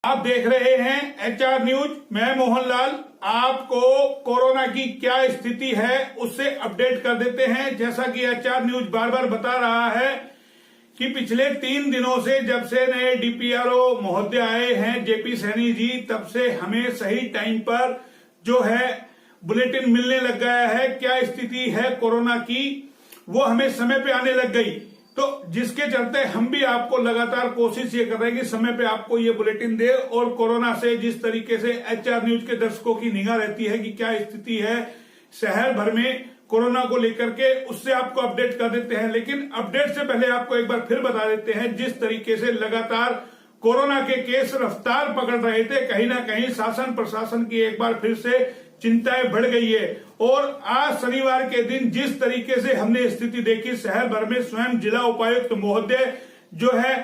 आप देख रहे हैं एचआर न्यूज। मैं मोहनलाल आपको कोरोना की क्या स्थिति है उससे अपडेट कर देते हैं। जैसा कि एचआर न्यूज बार बार बता रहा है कि पिछले 3 दिनों से जब से नए डीपीआरओ महोदय आए हैं जेपी सैनी जी, तब से हमें सही टाइम पर जो है बुलेटिन मिलने लग गया है। क्या स्थिति है कोरोना की वो हमें समय पे आने लग गई, तो जिसके चलते हम भी आपको लगातार कोशिश ये कर रहे हैं कि समय पे आपको ये बुलेटिन दे। और कोरोना से जिस तरीके से एचआर न्यूज के दर्शकों की निगाह रहती है कि क्या स्थिति है शहर भर में कोरोना को लेकर के, उससे आपको अपडेट कर देते हैं। लेकिन अपडेट से पहले आपको एक बार फिर बता देते हैं, जिस तरीके से लगातार कोरोना के केस रफ्तार पकड़ रहे थे, कहीं ना कहीं शासन प्रशासन की एक बार फिर से चिंताएं बढ़ गई है। और आज शनिवार के दिन जिस तरीके से हमने स्थिति देखी शहर भर में, स्वयं जिला उपायुक्त महोदय जो है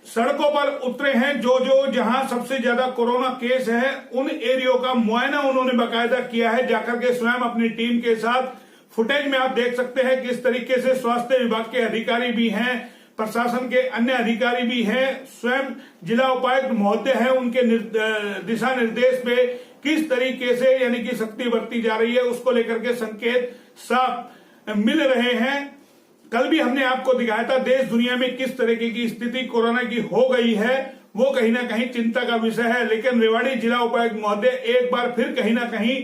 सड़कों पर उतरे हैं। जो जहां सबसे ज्यादा कोरोना केस है उन एरियो का मुआयना उन्होंने बाकायदा किया है जाकर के स्वयं अपनी टीम के साथ। फुटेज में आप देख सकते हैं किस तरीके से स्वास्थ्य विभाग के अधिकारी भी हैं, प्रशासन के अन्य अधिकारी भी हैं, स्वयं जिला उपायुक्त महोदय हैं, उनके दिशा निर्देश पे किस तरीके से यानी कि सख्ती बरती जा रही है उसको लेकर के संकेत साफ मिल रहे हैं। कल भी हमने आपको दिखाया था देश दुनिया में किस तरीके की स्थिति कोरोना की हो गई है, वो कहीं ना कहीं चिंता का विषय है। लेकिन रेवाड़ी जिला उपायुक्त महोदय एक बार फिर कहीं ना कहीं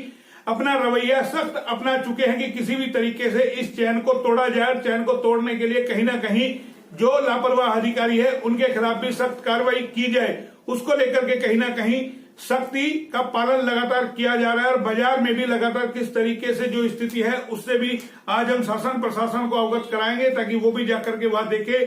अपना रवैया सख्त अपना चुके हैं कि किसी भी तरीके से इस चैन को तोड़ा जाए। चैन को तोड़ने के लिए कहीं ना कहीं जो लापरवाह अधिकारी है उनके खिलाफ भी सख्त कार्रवाई की जाए, उसको लेकर के कहीं ना कहीं सख्ती का पालन लगातार किया जा रहा है। और बाजार में भी लगातार किस तरीके से जो स्थिति है उससे भी आज हम शासन प्रशासन को अवगत कराएंगे, ताकि वो भी जाकर के बात देखे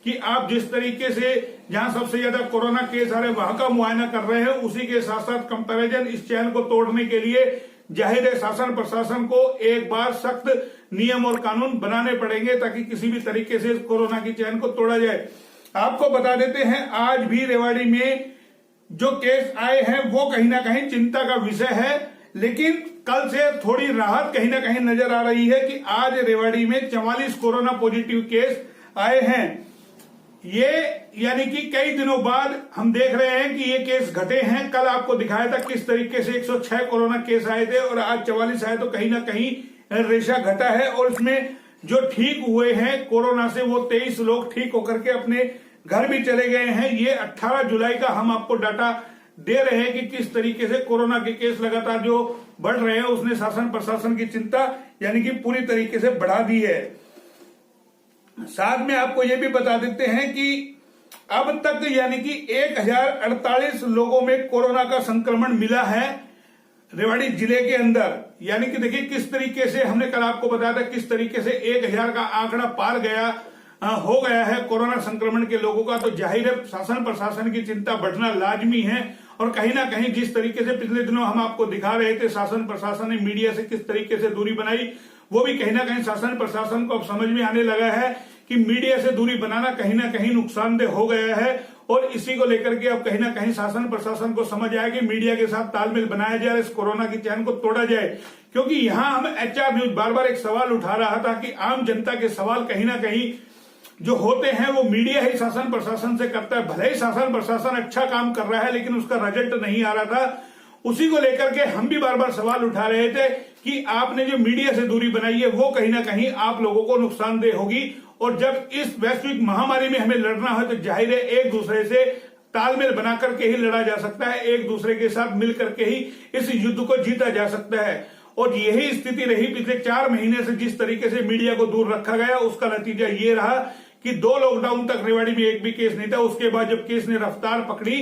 कि आप जिस तरीके से जहां सबसे ज्यादा कोरोना केस आ रहे हैं वहां का मुआयना कर रहे हैं, उसी के साथ साथ कंपैरिजन इस चैन को तोड़ने के लिए जाहिर है शासन प्रशासन को एक बार सख्त नियम और कानून बनाने पड़ेंगे, ताकि किसी भी तरीके से कोरोना की चैन को तोड़ा जाए। आपको बता देते हैं आज भी रेवाड़ी में जो केस आए हैं वो कहीं ना कहीं चिंता का विषय है। लेकिन कल से थोड़ी राहत कहीं ना कहीं नजर आ रही है कि आज रेवाड़ी में 44 कोरोना पॉजिटिव केस आए हैं। ये यानी कि कई दिनों बाद हम देख रहे हैं कि ये केस घटे हैं। कल आपको दिखाया था किस तरीके से 106 कोरोना केस आए थे और आज 44 आए, तो कहीं ना कहीं रेशा घटा है। और इसमें जो ठीक हुए हैं कोरोना से वो 23 लोग ठीक होकर के अपने घर भी चले गए हैं। ये 18 जुलाई का हम आपको डाटा दे रहे हैं कि किस तरीके से कोरोना के केस लगातार जो बढ़ रहे हैं उसने शासन प्रशासन की चिंता यानी कि पूरी तरीके से बढ़ा दी है। साथ में आपको ये भी बता देते हैं कि अब तक यानी कि 1048 लोगों में कोरोना का संक्रमण मिला है रेवाड़ी जिले के अंदर। यानी कि देखिए किस तरीके से हमने कल आपको बताया था किस तरीके से 1000 का आंकड़ा पार हो गया है कोरोना संक्रमण के लोगों का। तो जाहिर है शासन प्रशासन की चिंता बढ़ना लाजमी है। और कहीं ना कहीं जिस तरीके से पिछले दिनों हम आपको दिखा रहे थे शासन प्रशासन ने मीडिया से किस तरीके से दूरी बनाई, वो भी कहीं ना कहीं शासन प्रशासन को अब समझ में आने लगा है कि मीडिया से दूरी बनाना कहीं ना कहीं नुकसानदेह हो गया है। और इसी को लेकर के अब कहीं ना कहीं शासन प्रशासन को समझ आया कि मीडिया के साथ तालमेल बनाया जाए, इस कोरोना की चैन को तोड़ा जाए। क्योंकि यहाँ हम एचआर न्यूज बार बार एक सवाल उठा रहा था कि आम जनता के सवाल कहीं ना कहीं जो होते हैं वो मीडिया ही शासन प्रशासन से करता है। भले ही शासन प्रशासन अच्छा काम कर रहा है लेकिन उसका रिजल्ट नहीं आ रहा था। उसी को लेकर के हम भी बार बार सवाल उठा रहे थे कि आपने जो मीडिया से दूरी बनाई है वो कहीं ना कहीं आप लोगों को नुकसानदेह होगी। और जब इस वैश्विक महामारी में हमें लड़ना है तो जाहिर है एक दूसरे से तालमेल बना करके ही लड़ा जा सकता है, एक दूसरे के साथ मिल करके ही इस युद्ध को जीता जा सकता है। और यही स्थिति रही पिछले 4 महीने से। जिस तरीके से मीडिया को दूर रखा गया उसका नतीजा ये रहा कि 2 लॉकडाउन तक रेवाड़ी में एक भी केस नहीं था। उसके बाद जब केस ने रफ्तार पकड़ी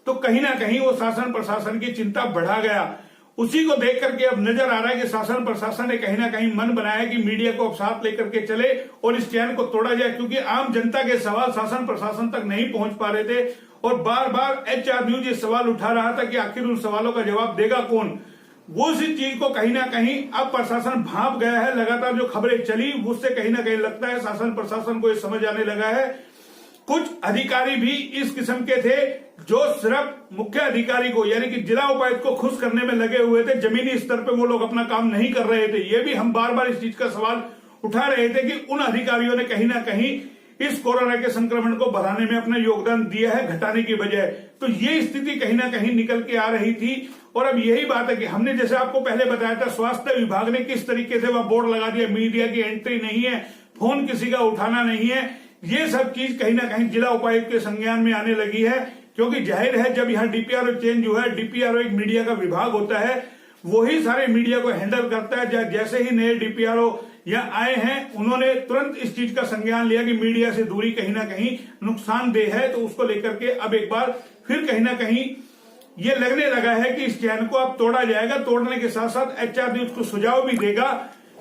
तो कहीं ना कहीं वो शासन प्रशासन की चिंता बढ़ा गया। उसी को देख करके अब नजर आ रहा है कि शासन प्रशासन ने कहीं ना कहीं मन बनाया कि मीडिया को अब साथ लेकर के चले और इस चैन को तोड़ा जाए। क्योंकि आम जनता के सवाल शासन प्रशासन तक नहीं पहुंच पा रहे थे और बार बार एचआर न्यूज ये सवाल उठा रहा था कि आखिर उन सवालों का जवाब देगा कौन। वो इस चीज को कहीं ना कहीं अब प्रशासन भांप गया है। लगातार जो खबरें चली उससे कहीं ना कहीं लगता है शासन प्रशासन को ये समझ आने लगा है। कुछ अधिकारी भी इस किस्म के थे जो सिर्फ मुख्य अधिकारी को यानी कि जिला उपायुक्त को खुश करने में लगे हुए थे, जमीनी स्तर पे वो लोग अपना काम नहीं कर रहे थे। ये भी हम बार बार इस चीज का सवाल उठा रहे थे कि उन अधिकारियों ने कहीं ना कहीं इस कोरोना के संक्रमण को बढ़ाने में अपना योगदान दिया है, घटाने की बजाय। तो ये स्थिति कहीं ना कहीं निकल के आ रही थी। और अब यही बात है कि हमने जैसे आपको पहले बताया था, स्वास्थ्य विभाग ने किस तरीके से वह बोर्ड लगा दिया, मीडिया की एंट्री नहीं है, फोन किसी का उठाना नहीं है। ये सब चीज कहीं ना कहीं जिला उपायुक्त के संज्ञान में आने लगी है, क्योंकि जाहिर है जब यहाँ डीपीआरओ चेंज हुआ है, डीपीआरओ एक मीडिया का विभाग होता है, वही सारे मीडिया को हैंडल करता है। जैसे ही नए डीपीआरओ यहाँ आए हैं, उन्होंने तुरंत इस चीज का संज्ञान लिया कि मीडिया से दूरी कहीं ना कहीं नुकसानदेह है। तो उसको लेकर के अब एक बार फिर कहीं ना कहीं ये लगने लगा है कि इस चैन को अब तोड़ा जाएगा। तोड़ने के साथ साथ एचआर न्यूज को सुझाव भी देगा,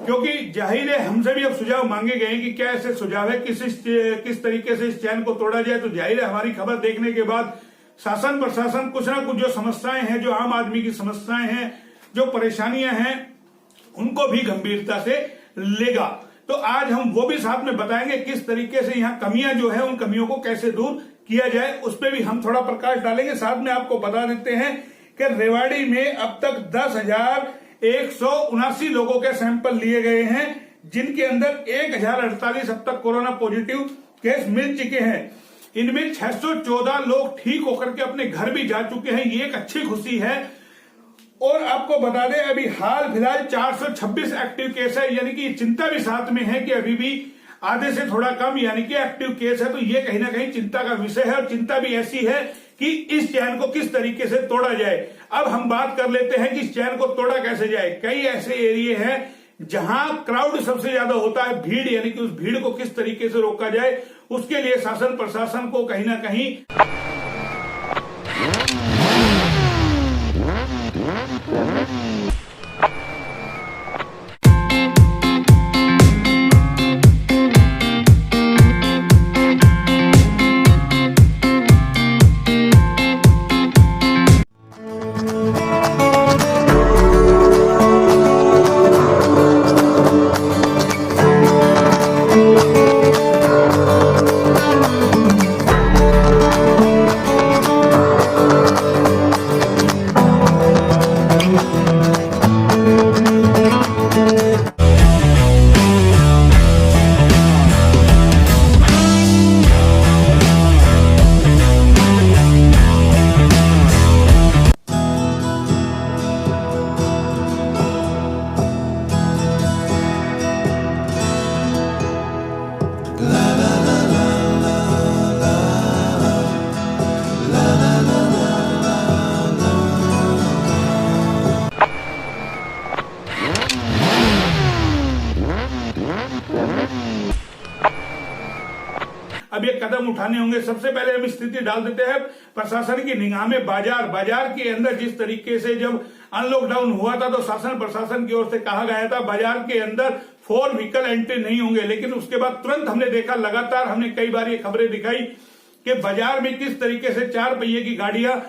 क्योंकि जाहिर है हमसे भी अब सुझाव मांगे गए कि क्या ऐसे सुझाव है किस तरीके से इस चैन को तोड़ा जाए। तो जाहिर है हमारी खबर देखने के बाद शासन प्रशासन कुछ ना कुछ जो समस्याएं हैं, जो आम आदमी की समस्याएं हैं, जो परेशानियां हैं, उनको भी गंभीरता से लेगा। तो आज हम वो भी साथ में बताएंगे किस तरीके से यहाँ कमियां जो है, उन कमियों को कैसे दूर किया जाए, उस पर भी हम थोड़ा प्रकाश डालेंगे। साथ में आपको बता देते हैं कि रेवाड़ी में अब तक 10,179 लोगों के सैंपल लिए गए हैं, जिनके अंदर 1,048 अब तक कोरोना पॉजिटिव केस मिल चुके हैं। इनमें 614 लोग ठीक होकर के अपने घर भी जा चुके हैं। ये एक अच्छी खुशी है। और आपको बता दें अभी हाल फिलहाल 426 एक्टिव केस है, यानी कि चिंता भी साथ में है कि अभी भी आधे से थोड़ा कम यानी कि एक्टिव केस है। तो ये कहीं ना कहीं चिंता का विषय है, और चिंता भी ऐसी है कि इस चैन को किस तरीके से तोड़ा जाए। अब हम बात कर लेते हैं कि इस चैन को तोड़ा कैसे जाए। कई ऐसे एरिया हैं जहां क्राउड सबसे ज्यादा होता है, भीड़, यानी कि उस भीड़ को किस तरीके से रोका जाए, उसके लिए शासन प्रशासन को कहीं ना कहीं अब ये कदम उठाने होंगे। सबसे पहले हम स्थिति डाल देते हैं प्रशासन की निगाह में बाजार के अंदर। जिस तरीके से जब अनलॉकडाउन हुआ था तो शासन प्रशासन की ओर से कहा गया था बाजार के अंदर 4 व्हीकल एंट्री नहीं होंगे, लेकिन उसके बाद तुरंत हमने देखा, लगातार हमने कई बार ये खबरें दिखाई कि बाजार में किस तरीके से 4 पहिए की गाड़ियां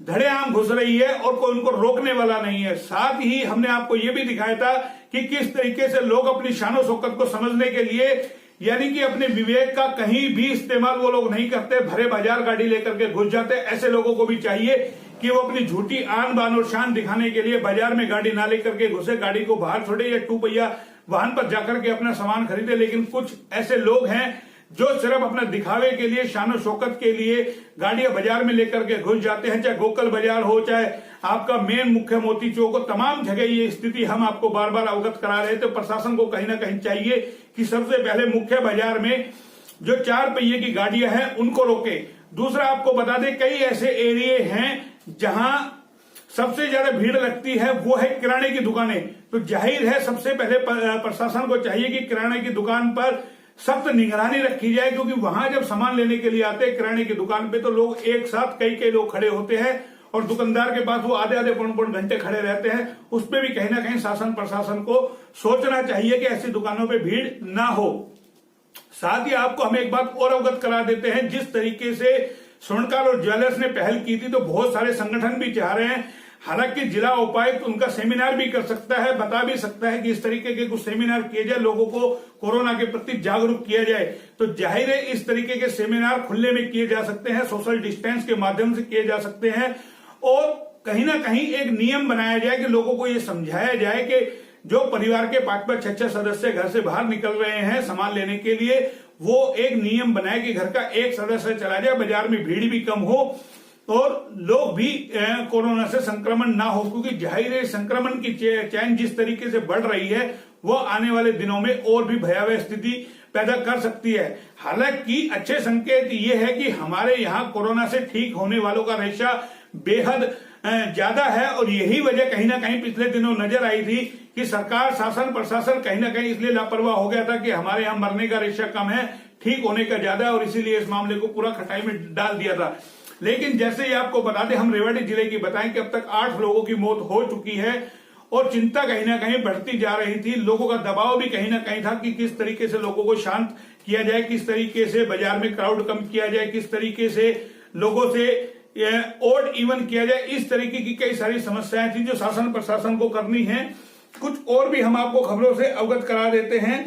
धड़ेआम घुस रही है और कोई उनको रोकने वाला नहीं है। साथ ही हमने आपको ये भी दिखाया था कि किस तरीके से लोग अपनी शानो शौकत को समझने के लिए, यानी कि अपने विवेक का कहीं भी इस्तेमाल वो लोग नहीं करते, भरे बाजार गाड़ी लेकर के घुस जाते। ऐसे लोगों को भी चाहिए कि वो अपनी झूठी आन बान और शान दिखाने के लिए बाजार में गाड़ी ना लेकर के घुसे, गाड़ी को बाहर छोड़े या 2 पहिया वाहन पर जाकर के अपना सामान खरीदे। लेकिन कुछ ऐसे लोग हैं जो सिर्फ अपना दिखावे के लिए, शानो शौकत के लिए गाड़ियां बाजार में लेकर के घुस जाते हैं। चाहे गोकल बाजार हो, चाहे आपका मेन मुख्य मोती चौक हो, तमाम जगह ये स्थिति हम आपको बार बार अवगत करा रहे थे। प्रशासन को कहीं ना कहीं चाहिए कि सबसे पहले मुख्य बाजार में जो 4 पहिए की गाड़ियां हैं उनको रोके। दूसरा आपको बता दें, कई ऐसे एरिया हैं जहां सबसे ज्यादा भीड़ लगती है, वो है किराने की दुकानें। तो जाहिर है सबसे पहले प्रशासन को चाहिए कि किराने की दुकान पर सख्त निगरानी रखी जाए, क्योंकि वहां जब सामान लेने के लिए आते हैं किराने की दुकान पे, तो लोग एक साथ कई लोग खड़े होते हैं और दुकानदार के पास वो आधे पौन घंटे खड़े रहते हैं। उस पर भी कहीं ना कहीं शासन प्रशासन को सोचना चाहिए कि ऐसी दुकानों पे भीड़ ना हो। साथ ही आपको हम एक बात और अवगत करा देते हैं, जिस तरीके से स्वर्णकार और ज्वेलर्स ने पहल की थी, तो बहुत सारे संगठन भी चाह रहे हैं। हालांकि जिला उपायुक्त उनका सेमिनार भी कर सकता है, बता भी सकता है कि इस तरीके के कुछ सेमिनार किए जाए, लोगों को कोरोना के प्रति जागरूक किया जाए। तो जाहिर है इस तरीके के सेमिनार खुले में किए जा सकते हैं, सोशल डिस्टेंस के माध्यम से किए जा सकते हैं, और कहीं ना कहीं एक नियम बनाया जाए कि लोगों को ये समझाया जाए कि जो परिवार के 5-5, 6-6 सदस्य घर से बाहर निकल रहे हैं सामान लेने के लिए, वो एक नियम बनाए कि घर का एक सदस्य चला जाए, बाजार में भीड़ भी कम हो और लोग भी कोरोना से संक्रमण ना हो, क्योंकि जाहिर है संक्रमण की चैन जिस तरीके से बढ़ रही है वो आने वाले दिनों में और भी भयावह स्थिति पैदा कर सकती है। हालांकि अच्छे संकेत ये है कि हमारे यहाँ कोरोना से ठीक होने वालों का रेशा बेहद ज्यादा है और यही वजह कहीं ना कहीं पिछले दिनों नजर आई थी कि सरकार, शासन, प्रशासन कहीं ना कहीं इसलिए लापरवाह हो गया था कि हमारे यहाँ मरने का रेशा कम है, ठीक होने का ज्यादा है और इसीलिए इस मामले को पूरा खटाई में डाल दिया था। लेकिन जैसे ही आपको बता दें, हम रेवाड़ी जिले की बताएं कि अब तक 8 लोगों की मौत हो चुकी है और चिंता कहीं ना कहीं बढ़ती जा रही थी। लोगों का दबाव भी कहीं ना कहीं था कि किस तरीके से लोगों को शांत किया जाए, किस तरीके से बाजार में क्राउड कम किया जाए, किस तरीके से लोगों से ओड इवन किया जाए। इस तरीके की कई सारी समस्याएं थी जो शासन प्रशासन को करनी है। कुछ और भी हम आपको खबरों से अवगत करा देते हैं।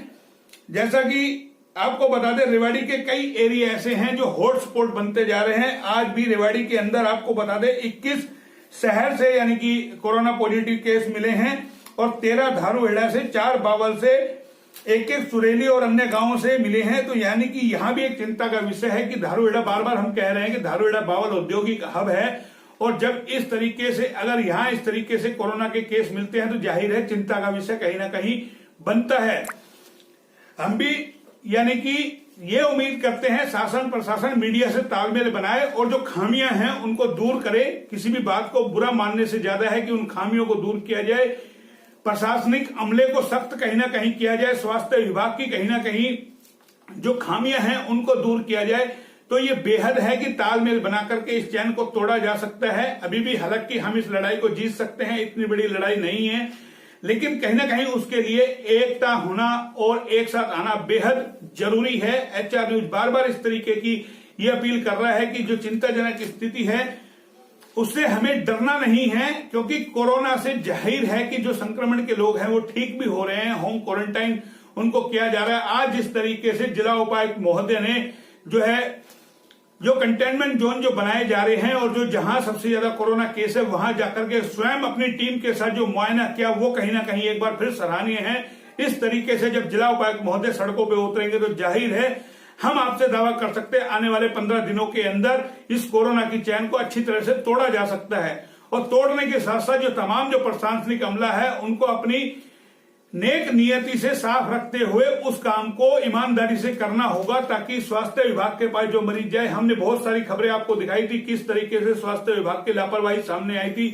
जैसा कि आपको बता दें, रेवाड़ी के कई एरिया ऐसे हैं जो हॉटस्पॉट बनते जा रहे हैं। आज भी रेवाड़ी के अंदर आपको बता दें 21 शहर से यानी कि कोरोना पॉजिटिव केस मिले हैं और 13 धारूहेड़ा से, 4 बावल से, 1 सुरेली और अन्य गांवों से मिले हैं। तो यानी कि यहां भी एक चिंता का विषय है कि धारूहेड़ा, बार बार हम कह रहे हैं कि धारूहेड़ा बावल औद्योगिक हब है और जब इस तरीके से अगर यहां इस तरीके से कोरोना के केस मिलते हैं तो जाहिर है चिंता का विषय कहीं ना कहीं बनता है। हम भी यानी कि ये उम्मीद करते हैं शासन प्रशासन मीडिया से तालमेल बनाए और जो खामियां हैं उनको दूर करे। किसी भी बात को बुरा मानने से ज्यादा है कि उन खामियों को दूर किया जाए। प्रशासनिक अमले को सख्त कहीं ना कहीं किया जाए। स्वास्थ्य विभाग की कहीं ना कहीं जो खामियां हैं उनको दूर किया जाए। तो ये बेहद है कि तालमेल बना करके इस चैन को तोड़ा जा सकता है। अभी भी हालांकि हम इस लड़ाई को जीत सकते हैं, इतनी बड़ी लड़ाई नहीं है, लेकिन कहीं ना कहीं उसके लिए एकता होना और एक साथ आना बेहद जरूरी है। HR न्यूज बार बार इस तरीके की ये अपील कर रहा है कि जो चिंताजनक स्थिति है उससे हमें डरना नहीं है, क्योंकि कोरोना से जाहिर है कि जो संक्रमण के लोग हैं वो ठीक भी हो रहे हैं। होम क्वारंटाइन उनको किया जा रहा है। आज जिस तरीके से जिला उपायुक्त महोदय ने जो कंटेनमेंट जोन जो बनाए जा रहे हैं और जो जहां सबसे ज्यादा कोरोना केस है वहां जाकर के स्वयं अपनी टीम के साथ जो मुआयना किया वो कहीं ना कहीं एक बार फिर सराहनीय है। इस तरीके से जब जिला उपायुक्त महोदय सड़कों पे उतरेंगे तो जाहिर है हम आपसे दावा कर सकते हैं आने वाले 15 दिनों के अंदर इस कोरोना की चैन को अच्छी तरह से तोड़ा जा सकता है। और तोड़ने के साथ साथ जो तमाम जो प्रशासनिक अमला है उनको अपनी नेक नियति से साफ रखते हुए उस काम को ईमानदारी से करना होगा, ताकि स्वास्थ्य विभाग के पास जो मरीज जाए। हमने बहुत सारी खबरें आपको दिखाई थी किस तरीके से स्वास्थ्य विभाग की लापरवाही सामने आई थी।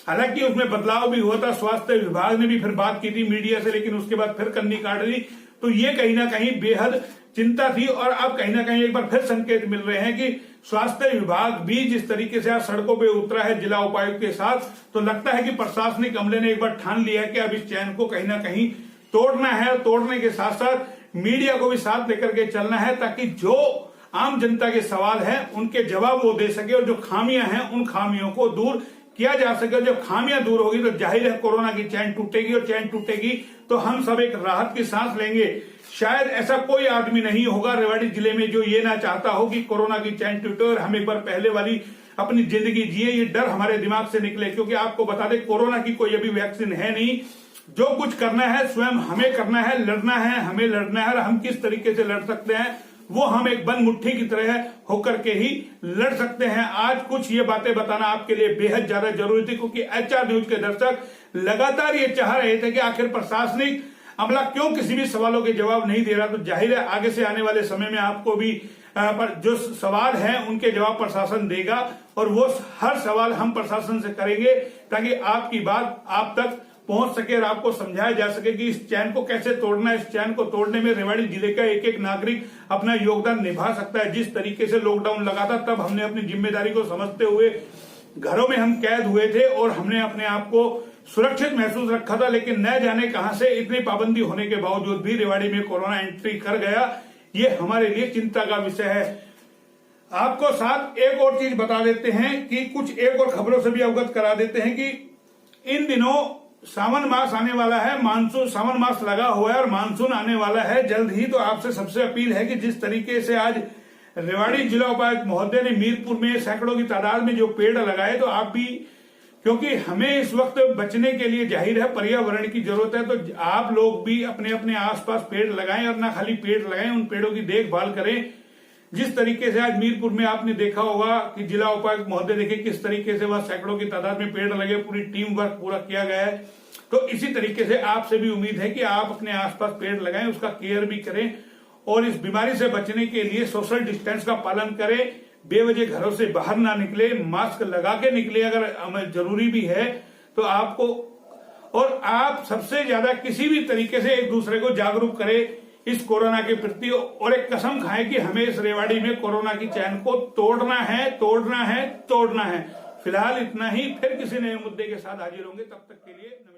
हालांकि उसमें बदलाव भी हुआ था, स्वास्थ्य विभाग ने भी फिर बात की थी मीडिया से, लेकिन उसके बाद फिर कन्नी काट दी। तो ये कहीं ना कहीं बेहद चिंता थी और अब कहीं ना कहीं एक बार फिर संकेत मिल रहे हैं कि स्वास्थ्य विभाग भी जिस तरीके से आज सड़कों पे उतरा है जिला उपायुक्त के साथ, तो लगता है कि प्रशासनिक अमले ने एक बार ठान लिया है कि अब इस चैन को कहीं ना कहीं तोड़ना है। तोड़ने के साथ साथ मीडिया को भी साथ लेकर के चलना है, ताकि जो आम जनता के सवाल हैं उनके जवाब वो दे सके और जो खामियां हैं उन खामियों को दूर किया जा सके। जब खामियां दूर होगी तो जाहिर है कोरोना की चैन टूटेगी और चैन टूटेगी तो हम सब एक राहत की सांस लेंगे। शायद ऐसा कोई आदमी नहीं होगा रेवाड़ी जिले में जो ये ना चाहता हो कि कोरोना की चैन टूटे और हम एक बार पहले वाली अपनी जिंदगी जिए। ये डर हमारे दिमाग से निकले, क्योंकि आपको बता दें कोरोना की कोई अभी वैक्सीन है नहीं। जो कुछ करना है स्वयं हमें करना है, लड़ना है हमें लड़ना है। और हम किस तरीके से लड़ सकते हैं वो हम एक बंद मुट्ठी की तरह होकर के ही लड़ सकते हैं। आज कुछ ये बातें बताना आपके लिए बेहद ज्यादा जरूरी थी, क्योंकि HR न्यूज के दर्शक लगातार ये चाह रहे थे कि आखिर प्रशासनिक अमला क्यों किसी भी सवालों के जवाब नहीं दे रहा। तो जाहिर है आगे से आने वाले समय में आपको भी जो सवाल हैं उनके जवाब प्रशासन देगा और वो हर सवाल हम प्रशासन से करेंगे, ताकि आपकी बात आप तक पहुंच सके और आपको समझाया जा सके कि इस चैन को कैसे तोड़ना है। इस चैन को तोड़ने में रेवाड़ी जिले का एक एक नागरिक अपना योगदान निभा सकता है। जिस तरीके से लॉकडाउन लगा था तब हमने अपनी जिम्मेदारी को समझते हुए घरों में हम कैद हुए थे और हमने अपने आप को सुरक्षित महसूस रखा था, लेकिन न जाने कहां से इतनी पाबंदी होने के बावजूद भी रेवाड़ी में कोरोना एंट्री कर गया। ये हमारे लिए चिंता का विषय है। आपको साथ एक और चीज बता देते हैं कि कुछ एक और खबरों से भी अवगत करा देते हैं कि इन दिनों सावन मास आने वाला है, मानसून सावन मास लगा हुआ है और मानसून आने वाला है जल्द ही। तो आपसे सबसे अपील है कि जिस तरीके से आज रेवाड़ी जिला उपायुक्त महोदय ने मीरपुर में सैकड़ों की तादाद में जो पेड़ लगाए, तो आप भी, क्योंकि हमें इस वक्त बचने के लिए जाहिर है पर्यावरण की जरूरत है। तो आप लोग भी अपने अपने आसपास पेड़ लगाएं और ना खाली पेड़ लगाएं, उन पेड़ों की देखभाल करें। जिस तरीके से आज मीरपुर में आपने देखा होगा कि जिला उपायुक्त महोदय देखिए किस तरीके से वह सैकड़ों की तादाद में पेड़ लगे, पूरी टीम वर्क पूरा किया गया है। तो इसी तरीके से आपसे भी उम्मीद है कि आप अपने आसपास पेड़ लगाएं, उसका केयर भी करें और इस बीमारी से बचने के लिए सोशल डिस्टेंस का पालन करें। बेवजह घरों से बाहर ना निकले, मास्क लगा के निकले अगर जरूरी भी है तो आपको। और आप सबसे ज्यादा किसी भी तरीके से एक दूसरे को जागरूक करें इस कोरोना के प्रति और एक कसम खाएं कि हमें इस रेवाड़ी में कोरोना की चैन को तोड़ना है, तोड़ना है, तोड़ना है। फिलहाल इतना ही, फिर किसी नए मुद्दे के साथ हाजिर होंगे, तब तक के लिए नमस्कार।